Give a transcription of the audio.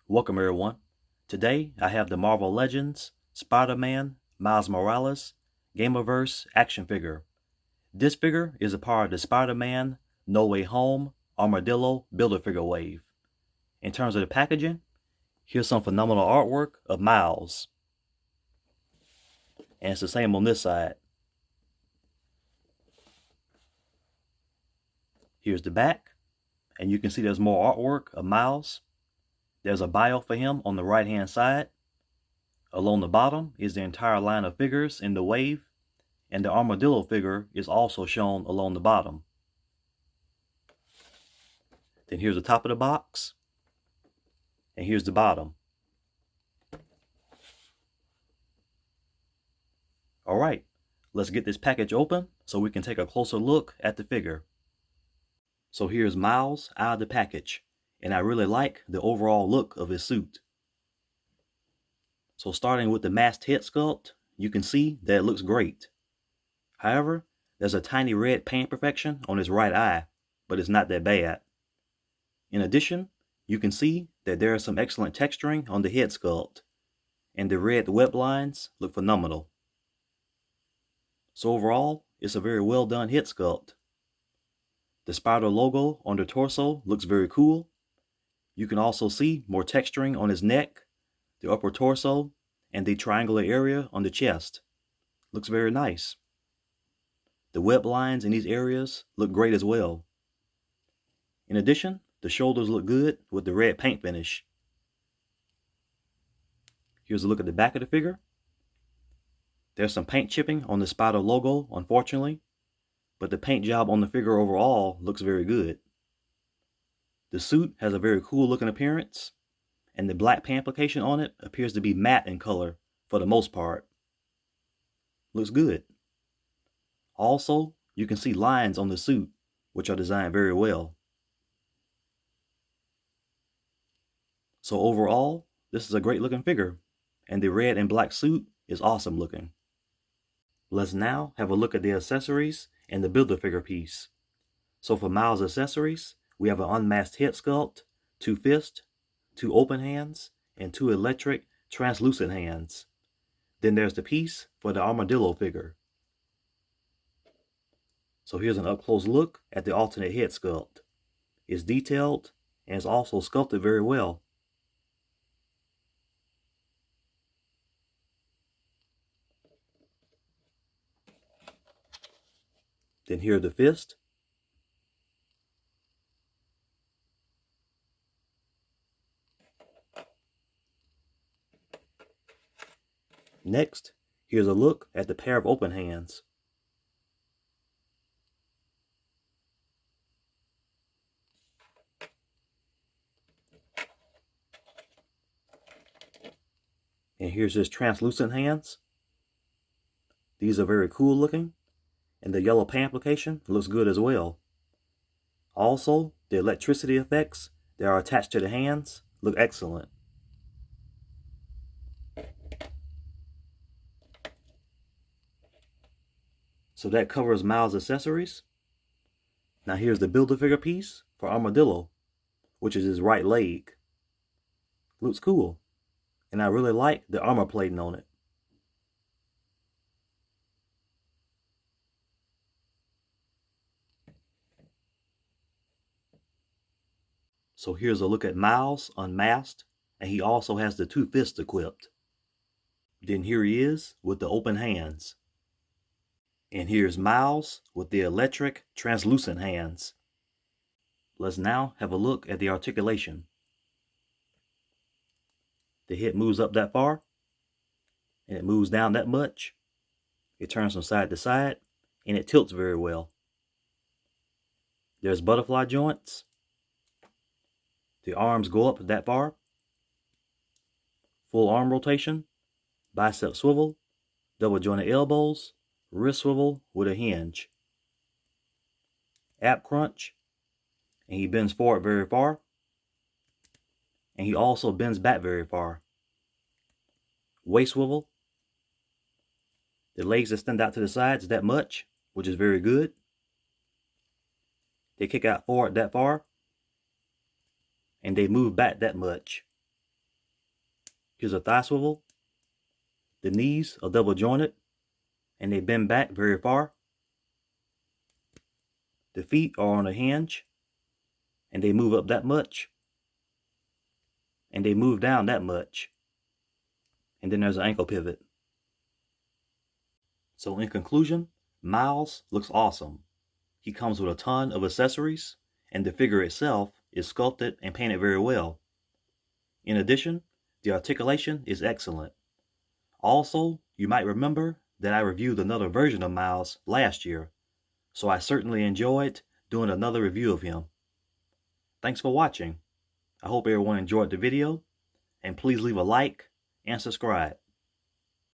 Welcome everyone. Today I have the Marvel Legends Spider-Man Miles Morales Gamerverse action figure. This figure is a part of the Spider-Man No Way Home Armadillo Build-A-Figure wave. In terms of the packaging, here's some phenomenal artwork of Miles. And it's the same on this side. Here's the back, and you can see there's more artwork of Miles. There's a bio for him on the right hand side. Along the bottom is the entire line of figures in the wave, and the armadillo figure is also shown along the bottom. Then here's the top of the box, and here's the bottom. Alright, let's get this package open so we can take a closer look at the figure. So here's Miles out of the package, and I really like the overall look of his suit. So starting with the masked head sculpt, you can see that it looks great. However, there's a tiny red paint imperfection on his right eye, but it's not that bad. In addition, you can see that there is some excellent texturing on the head sculpt, and the red web lines look phenomenal. So overall, it's a very well done head sculpt. The spider logo on the torso looks very cool. You can also see more texturing on his neck, the upper torso, and the triangular area on the chest. Looks very nice. The web lines in these areas look great as well. In addition, the shoulders look good with the red paint finish. Here's a look at the back of the figure. There's some paint chipping on the spider logo, unfortunately, but the paint job on the figure overall looks very good. The suit has a very cool looking appearance, and the black paint application on it appears to be matte in color for the most part. Looks good. Also, you can see lines on the suit, which are designed very well. So overall, this is a great looking figure, and the red and black suit is awesome looking. Let's now have a look at the accessories and the Build-A-Figure piece. So for Miles' accessories, we have an unmasked head sculpt, 2 fists, 2 open hands, and 2 electric translucent hands. Then there's the piece for the armadillo figure. So here's an up-close look at the alternate head sculpt. It's detailed and it's also sculpted very well. Then here are the fist. Next, here's a look at the pair of open hands. And here's his translucent hands. These are very cool looking, and the yellow paint application looks good as well. Also, the electricity effects that are attached to the hands look excellent. So that covers Miles' accessories. Now here's the Build-A-Figure piece for Armadillo, which is his right leg. Looks cool, and I really like the armor plating on it. So here's a look at Miles unmasked, and he also has the 2 fists equipped. Then here he is with the open hands. And here's Miles with the electric translucent hands. Let's now have a look at the articulation. The head moves up that far, and it moves down that much. It turns from side to side, and it tilts very well. There's butterfly joints. The arms go up that far. Full arm rotation, bicep swivel, double jointed elbows, wrist swivel with a hinge. Ab crunch, and he bends forward very far. And he also bends back very far. Waist swivel. The legs extend out to the sides that much, which is very good. They kick out forward that far, and they move back that much. Here's a thigh swivel. The knees are double jointed and they bend back very far. The feet are on a hinge and they move up that much. And they move down that much. And then there's an ankle pivot. So in conclusion, Miles looks awesome. He comes with a ton of accessories, and the figure itself is sculpted and painted very well. In addition, the articulation is excellent. Also, you might remember that I reviewed another version of Miles last year, so I certainly enjoyed doing another review of him. Thanks for watching. I hope everyone enjoyed the video, and please leave a like and subscribe.